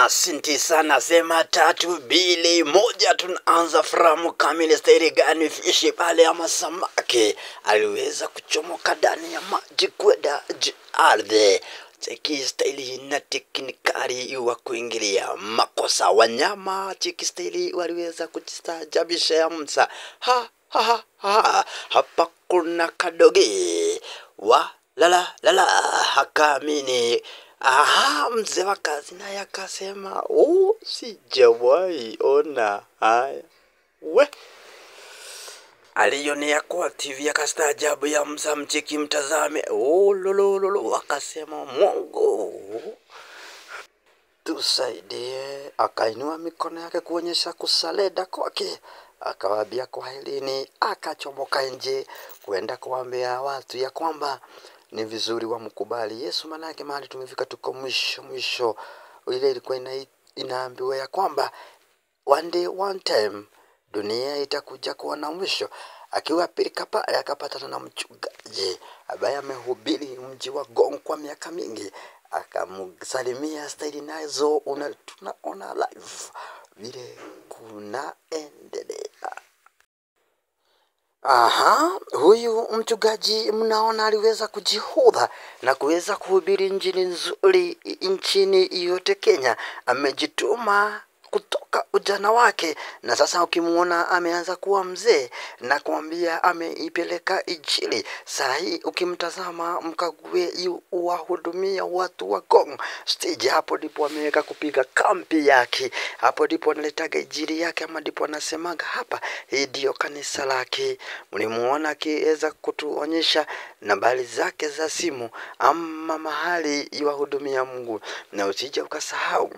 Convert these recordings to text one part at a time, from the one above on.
Asanti sana, sema 3, 2, 1. Tunaanza framu kamili. Staili gani fishi pale ama samaki aliweza kuchomoka ndani ya maji kwenda ardhi. Cheki staili na teknikali wa kuingilia makosa wanyama. Cheki staili waliweza kujistaajabisha ya msa. Hapa kuna kadogi wa lala hakamini. Mzee wa kazi naye akasema sijawahi ona haya. Alionea kwa TV akastaajabu ya msamchiki mtazame. Lolo akasema Mungu tusaidie. Akainua mikono yake kuonyesha kusalenda kwake. Akawaambia kwaherini, akachomoka nje kwenda kuambia watu ya kwamba ni vizuri wamkubali Yesu, manake mahali tumefika tuko mwisho. Ile ilikuwa inaambiwa ya kwamba one day one time dunia itakuja kuwa na mwisho. Akiwa pilika pale akapatana na mchungaji ambaye amehubiri mji wa Gong kwa miaka mingi. Akamsalimia staili nazo tunaona live vile kunaendelea. Huyu mchungaji mnaona aliweza kujihudha na kuweza kuhubiri injili nzuri nchini yote Kenya. Amejituma kutoka ujana wake, na sasa ukimuona ameanza kuwa mzee na kuambia ameipeleka injili. Saa hii ukimtazama mkague wahudumia watu wa Gong stage, hapo ndipo ameweka kupiga kampi yake. Hapo ndipo analetaga injili yake, ama ndipo anasemaga hapa hii ndio kanisa lake. Mlimuona akiweza kutuonyesha nambari zake za simu ama mahali yuwahudumia Mungu. Na usije ukasahau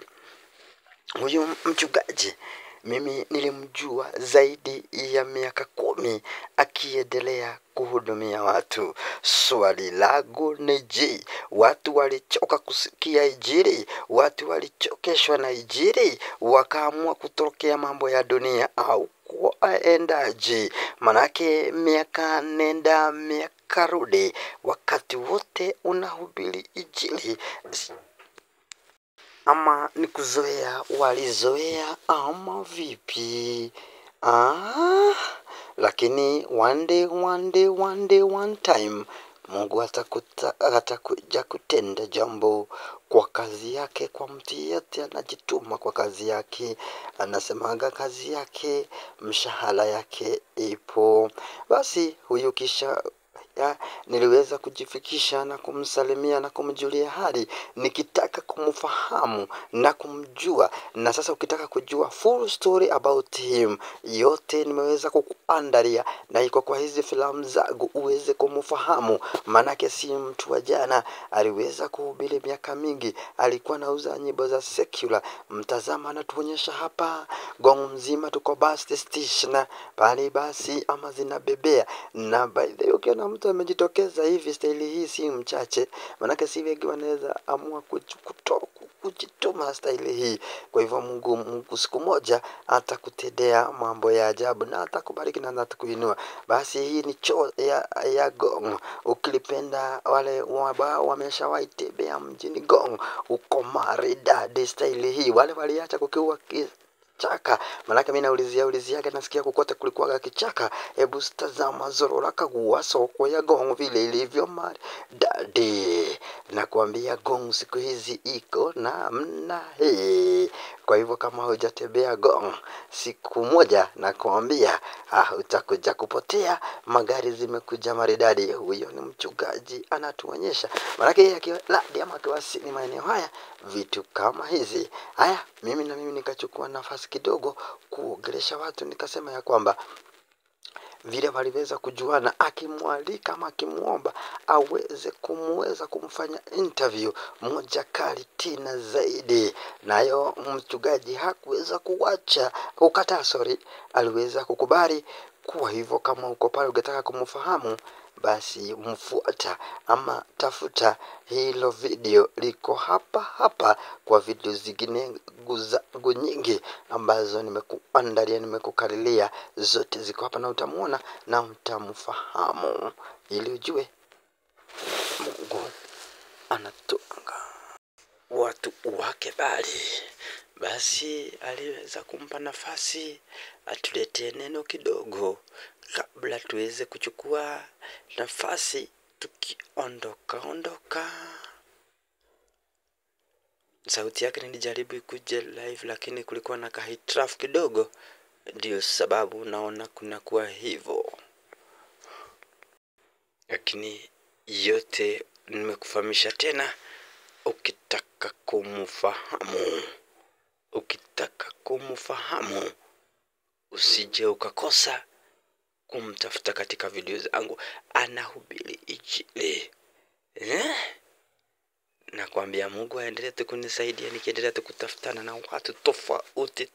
huyu mchungaji mimi nilimjua zaidi ya miaka 10 akiendelea kuhudumia watu. Swali langu ni je, watu walichoka kusikia injili? Watu walichokeshwa na injili wakaamua kutokea mambo ya dunia au kuendaje? Manake miaka nenda miaka rudi, wakati wote unahubiri injili. Ama ni kuzoea, walizoea ama vipi? Lakini one day one time Mungu atakuja kutenda jambo kwa kazi yake. Kwa mtu yeyote anajituma kwa kazi yake, anasemaga kazi yake mshahara yake ipo. Basi huyu kisha niliweza kujifikisha na kumsalimia na kumjulia hali, nikitaka kumfahamu na kumjua. Na sasa ukitaka kujua full story about him, yote nimeweza kukuandalia na iko kwa hizi filamu zangu uweze kumfahamu. Manake si mtu wa jana, aliweza kuhubiri miaka mingi, alikuwa anauza nyimbo za secular. Mtazama anatuonyesha hapa Gong mzima tuko bus station pale, basi ama zinabebea. Na by the way ukiona mtu amejitokeza hivi staili hii si mchache, manake si wengi wanaweza amua kujituma staili hii. Kwa hivyo Mungu siku moja atakutendea mambo ya ajabu na atakubariki na atakuinua. Basi hii ni choo ya Gong. Ukilipenda wale wameshawahi tembea mjini Gong, uko maridadi staili hii. Wale waliacha kukiwa kichaka, manake mimi naulizia nasikia kokote kulikuwa kichaka. Hebu tazama Zorora kagua soko ya Gong vile ilivyo maridadi. Nakwambia Gong siku hizi iko namna hii. Kwa hivyo kama hujatembea Gong siku moja, nakwambia utakuja kupotea. Magari zimekuja maridadi. Huyo ni mchungaji anatuonyesha, manake yeye akiwa ama akiwasili maeneo haya vitu kama hizi. Haya, mimi nikachukua nafasi kidogo kuongelesha watu, nikasema ya kwamba vile waliweza kujuana, akimwalika ama akimuomba aweze kumfanya interview moja kali tena zaidi. Nayo mchungaji hakuweza aliweza kukubali. Kwa hivyo kama uko pale ungetaka kumfahamu, basi mfuata ama tafuta hilo video, liko hapa kwa video zingine zangu nyingi ambazo nimekuandalia, nimekukariria, zote ziko hapa na utamuona na utamfahamu, ili ujue Mungu anatuanga watu wake bali basi aliweza kumpa nafasi atuletee neno kidogo kabla tuweze kuchukua nafasi tukiondoka. Sauti yake nilijaribu ikuje live, lakini kulikuwa na kahitilafu kidogo, ndio sababu naona kunakuwa hivyo. Lakini yote nimekufahamisha tena, ukitaka kumfahamu usije ukakosa kumtafuta katika video zangu. Anahubiri injili. Nakwambia Mungu aendelee kunisaidia nikiendelea kutafutana na watu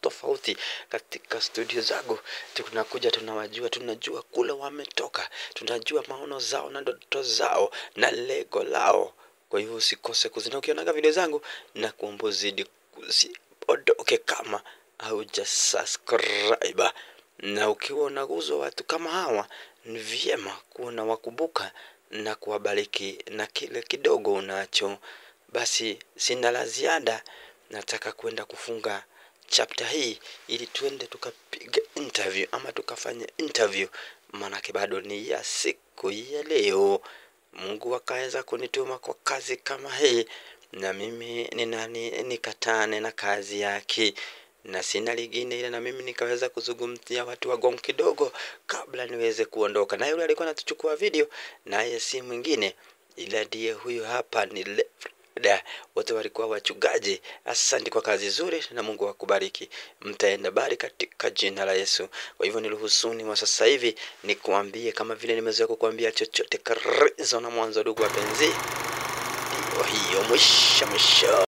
tofauti katika studio zangu. Tunakuja tunawajua, tunajua kule wametoka, tunajua maono zao na ndoto zao na lengo lao. Kwa hivyo usikose kuzina ukionaga video zangu, na kuomba zidi usiondoke kama haujasubscribe. Na ukiwa unaguzo watu kama hawa, ni vyema kuona wakumbuka na kuwabariki na kile kidogo unacho. Basi sina la ziada, nataka kwenda kufunga chapter hii ili tuende tukapiga interview ama tukafanya interview, maana bado ni ya siku ya leo. Mungu akaweza kunituma kwa kazi kama hii, na mimi ni nani nikatane na kazi yake, na sina lingine ile na mimi nikaweza kuzungumzia watu wa Gong kidogo kabla niweze kuondoka. Na yule alikuwa anatuchukua video, naye si mwingine ila ndiye huyu hapa, ni wote walikuwa wachungaji. Asante kwa kazi nzuri na Mungu akubariki. Mtaenda bari katika jina la Yesu. Kwa hivyo niruhusuni wa sasa hivi nikuambie kama vile nimezoea kukuambia chochote karizo na mwanzo, ndugu wapenzi. Ndio hiyo mwisho.